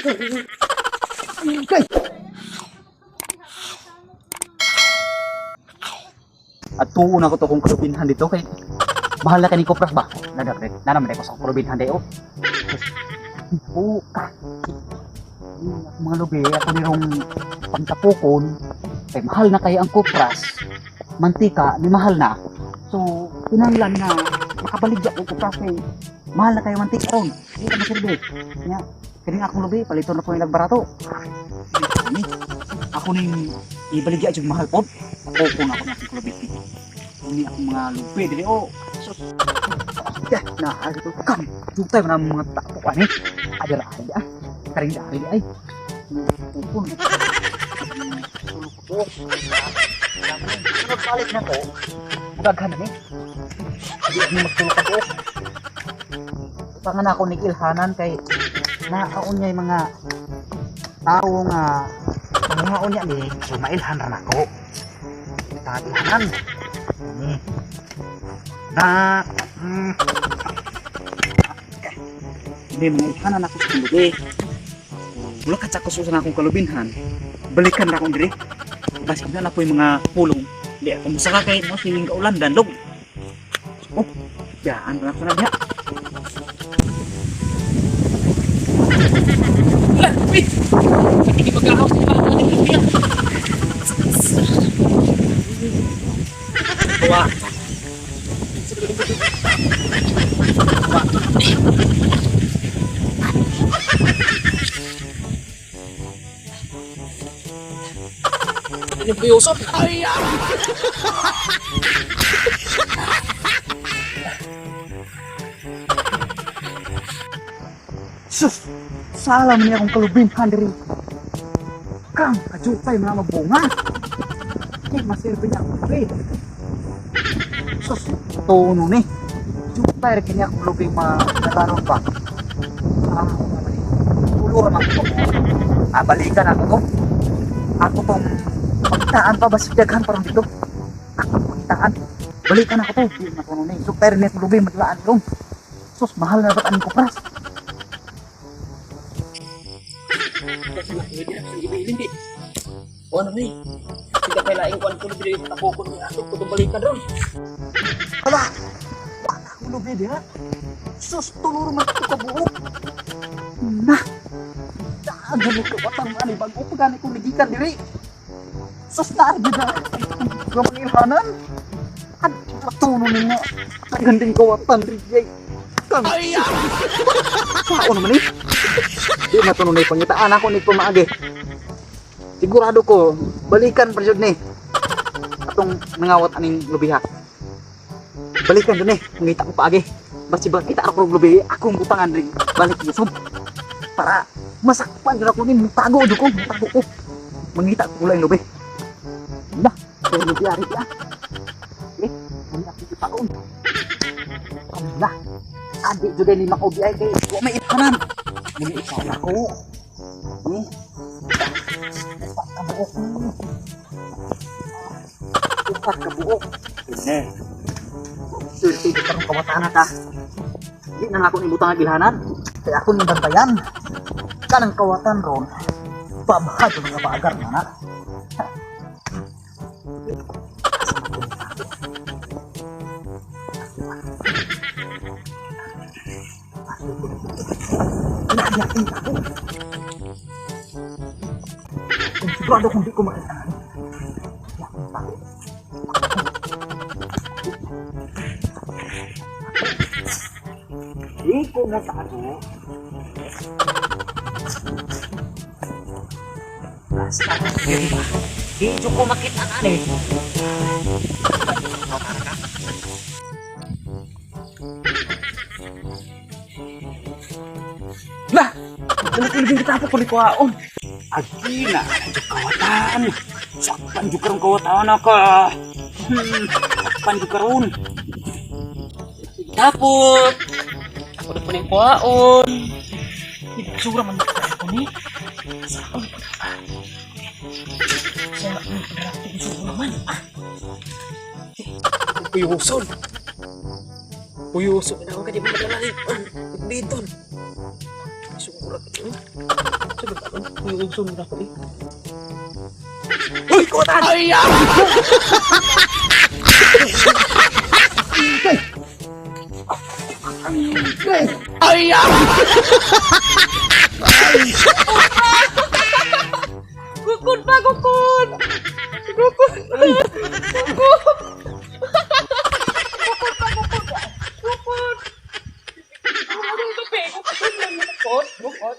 Okay. At tuon ako to kung kalubinhan dito kay mahal na kani Kopras ba? Nanaman ko sa kalubinhan dayo. Oo. Mga lubi, ako nirong pagtapukon kay mahal na kay ang Kopras. Mantika, ni mahal na. So, kinanglan na makabaligya ko Kopras kay mahal na kayo mantika ron. Hindi ka masilbi. Kaya, kaya akong lubi, palito na po yung nagbarato. Ako ning ibaligya yung mahal po. Ako na ako na akong lubi. Hindi akong mga lubi. Dili, oh. So, na, ito kami. Jutay mo na mga tapuan eh. Adara, ay. Karing dari ay. Pupun. Sulok ko. Nagpalit na ko. Magaghan na eh. Hindi ako magsulok ako. Pangan ako ni Ilhanan kay naaon niya yung mga tao nga pangaon niya ni so mailhan rin ako. Ilhanan. Na hindi mga ilhanan ako sa lubi. Mula katsakususan akong kalubinhan. Balikan na akong diri. Basig na po yung mga pulong. Hindi ako musaka kay mo siling kaulan danlog. Oh, yaan na ako na diha. Wait! Hindi mag-ahap sila. Bawa. Ini po Yusuf. Ay! Sus! Salam niya akong kalubinhan diri. Kang, kajutay mga mabunga. Kaya masilbi niya akong lubi. Sus! Tono ni. Jutay rin niya akong lubing mga pa. Uluran ako. Balikan ako to. Ako tong pagtaan pa, basidaghan parang dito. Ako pagtaan. Balikan ako to. Hindi na tono ni. Jutay rin niya akong lubing madlaan dong. Sus! Mahal na ba't ang Kopras? Hindi. O ano ni? Tidak kailaing kuan ko diri sa takokon ni ato ko balikan ron. Hala! Wala akong lubi diha. Sus! Tuluro man ito kabuok. Na! Daagan mo ka batang mani bago pa gani kong ligikan diri. Sus! Naarbi na! Gamang ilhanan! At matuno ninyo. Ang ganding kawatan rin kang! Sao naman eh? Di matuno na ipangitaan ako ni pumaagi. Sigurado ko, balikan pa dyan ni. Atong nangawat aning lubiha. Balikan dyan ni, mangita ko paagi. Basta ba kita ako lubi, akong butangan rin. Balik yusog. Para masakpan dyan ako ni, mutago ko, mutago ko. Mangita ko lang lubi. Nah, kaya lubi ari ya. Eh, hindi ako itaon. Nah, adik juga ni makobi ay kay, huwag may itanan. Hindi itaon ako. Kabuok mo. Upat kabuok. Ini. Surti di karong kawatan ta. Di nang ako ibutang agilhanan. Kaya ako nang bantayan. Kanang kawatan ron. Pabahad ko nga paagar na. Yakin ako. Sigurado kung di ko makailangan. Yakin ako. Di ko natado. Basta di ko makita na eh. Lah! Pilipin kita apa kulit waon? Agila, kawatan. Sakpan juga rong kawatan ka. Sakpan juga ron. Tapos, ako na po ng kuwaon. Itsura man ako ni. Saan? Sa pagkakati ko sa naman. Puyuson. Puyuson na ako kaya magdalari. Biton. sumurat ito eh. Sabi ba ito? Yung sumurat ito eh. Uy, kutan! Ay, Gukun pa, gukun! Gukun! Gukun! Gukun! Gukun! Gukun!